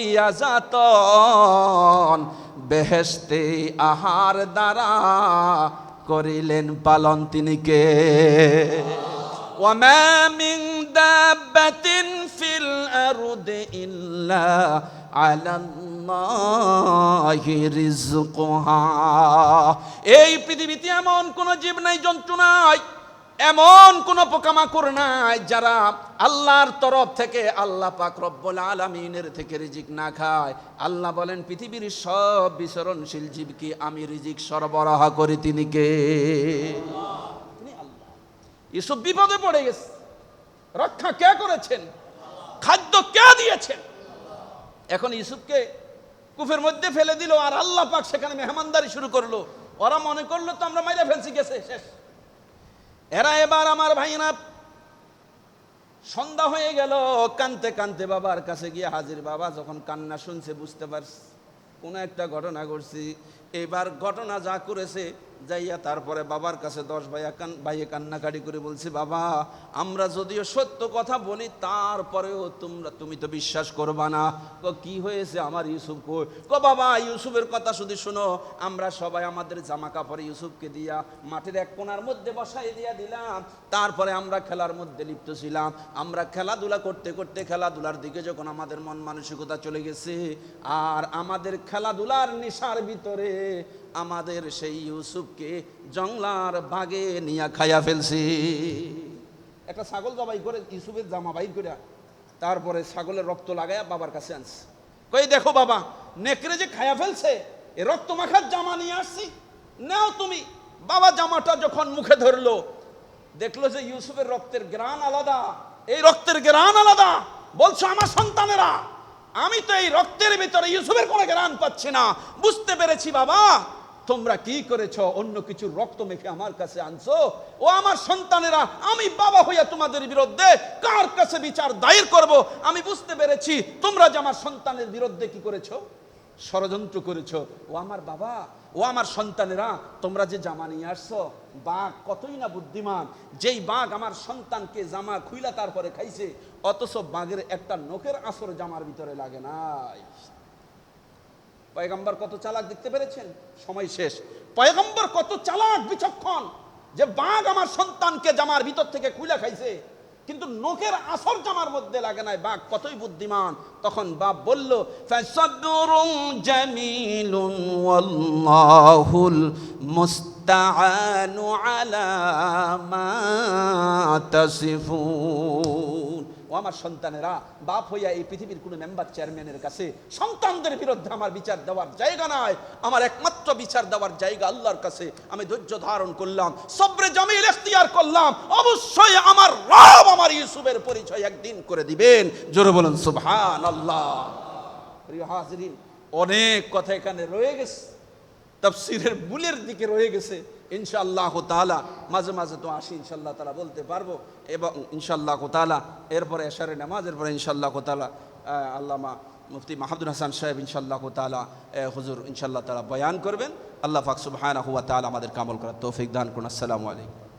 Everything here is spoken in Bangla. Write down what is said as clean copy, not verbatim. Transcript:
ইয়াজাতন বেহেশতে আহার দ্বারা করিলেন পালন তিনি কে। ওয়ামা মিন দাব্বাতিন ফিল আরদি ইল্লা আলাল্লাহি রিজকুহা। এই পৃথিবীতে এমন কোন জীব নাই, জন্তু নাই, এমন কোন পোকামাকড় নাই যারা আল্লাহর তরফ থেকে, আল্লাহ পাক রব্বুল আলামিনের থেকে রিজিক না খায়। আল্লাহ বলেন পৃথিবীর সব বিচরণশীল জীবকে আমি রিজিক সরবরাহ করি তিনি কে? তিনি আল্লাহ। ইউসুফ বিপদে পড়ে গেছে, রক্ষা কে করেছেন? খাদ্য কে দিয়েছেন? এখন ইউসুফকে কূপের মধ্যে ফেলে দিল, আর আল্লাহ পাক সেখানে মেহমানদারি শুরু করলো। ওরা মনে করলো তো আমরা মাইরা ফেলছি, গেছে শেষ। এরা এবার আমার ভাইরা সন্ধ্যা হয়ে গেল, কানতে কানতে বাবার কাছে গিয়ে হাজির। বাবা যখন কান্না শুনছে বুঝতে পারছি কোনো একটা ঘটনা ঘটছি। এবার ঘটনা যা করেছে যাইয়া তারপরে বাবার কাছে 10 ভাইয়ে কান্নাকাটি করে বলছি, বাবা আমরা যদিও সত্য কথা বলি তারপরেও তুমি তো বিশ্বাস করবা না। কি হয়েছে আমার ইউসুফ কই? বাবা ইউসুফের কথা শুধু শোনো, আমরা সবাই আমাদের জামা কাপড় ইউসুফকে দিয়া মাটির এক কোণার মধ্যে বসাই দিয়া দিলাম। তারপরে আমরা খেলার মধ্যে লিপ্ত ছিলাম। আমরা খেলাধুলা করতে করতে খেলাধুলার দিকে যখন আমাদের মন মানসিকতা চলে গেছে, আর আমাদের খেলাধুলার নেশার ভিতরে আমাদের সেই ইউসুফকে জংলার বাগে নিয়ে খাইয়া ফেলছি। একটা ছাগল জবাই করে ইউসুফের জামা বাইর করে তারপরে ছাগলের রক্ত লাগাইয়া বাবার কাছে আনছে। কই দেখো বাবা, নেকড়ে যে খাইয়া ফেলছে, এ রক্ত মাখার জামা নিয়ে আসছি, নাও তুমি। বাবা জামাটা যখন মুখে ধরলো, দেখলো যে ইউসুফের রক্তের ঘ্রাণ আলাদা, এই রক্তের ঘ্রাণ আলাদা। বলছো আমার সন্তানেরা, আমি তো এই রক্তের ভিতরে ইউসুফের কোনো ঘ্রাণ পাচ্ছি না। বুঝতে পেরেছি বাবা, তোমরা কি করেছো, অন্য কিছু রক্ত মেখে আমার কাছে আনছো। ও আমার সন্তানেরা, আমি বাবা হইয়া তোমাদের বিরুদ্ধে কার কাছে বিচার দায়ের করব? আমি বুঝতে পেরেছি তোমরা যে আমার সন্তানের বিরুদ্ধে কি করেছো, ষড়যন্ত্র করেছো। ও আমার বাবা, ও আমার সন্তানেরা, তোমরা যে জামা নিয়ে আসছো, বাঘ কতই না বুদ্ধিমান। যেই বাঘ আমার সন্তানকে জামা খুইলা তারপরে খাইছে, অথচ বাঘের একটা নখের আঁচড় জামার ভিতরে লাগে নাই। পয়গম্বর কত চালাক দেখতে পেরেছেন? সময় শেষ। পয়গম্বর কত চালাক বিচক্ষণ, যে বাঘ আমার সন্তানকে জামার ভিতর থেকে খুইলা খাইছে, কিন্তু নখের আসর জামার মধ্যে লাগে নাই। বাঘ কতই বুদ্ধিমান। তখন বাপ বলল, ফাসাবরুন জামিলুন ওয়াল্লাহুল মুস্তাআনু আলা মা তাসিফুন। ও আমার সন্তানেরা, বাপ হইয়া এই পৃথিবীর কোন মেম্বার চেয়ারম্যানের কাছে সন্তানদের বিরুদ্ধে আমার বিচার দেওয়ার জায়গা নাই। আমার একমাত্র বিচার দেওয়ার জায়গা আল্লাহর কাছে। আমি ধৈর্য ধারণ করলাম, সবরে জামিল ইখতিয়ার করলাম। অবশ্যই আমার রব আমার ইউসুফের পরিচয় একদিন করে দিবেন। জোরে বলুন সুবহানাল্লাহ। প্রিয় হাজিরিন, অনেক কথা এখানে রয়ে গেছে, তাফসীরের মূলের দিকে রয়ে গেছে। ইনশাআল্লাহ তাআলা মাঝে মাঝে তো আসি, ইনশাআল্লাহ তাআলা বলতে পারবো। এবং ইনশাআল্লাহ তাআলা এরপরে এশারের নামাজের পরে ইনশাআল্লাহ তাআলা আল্লামা মুফতি মাহমুদুল হাসান সাহেব ইনশাআল্লাহ তাআলা হুজুর ইনশাআল্লাহ তাআলা বয়ান করবেন। আল্লাহ পাক সুবহানাহু ওয়া তাআলা আমাদের আমল করার তৌফিক দান করুন। আসসালামু আলাইকুম।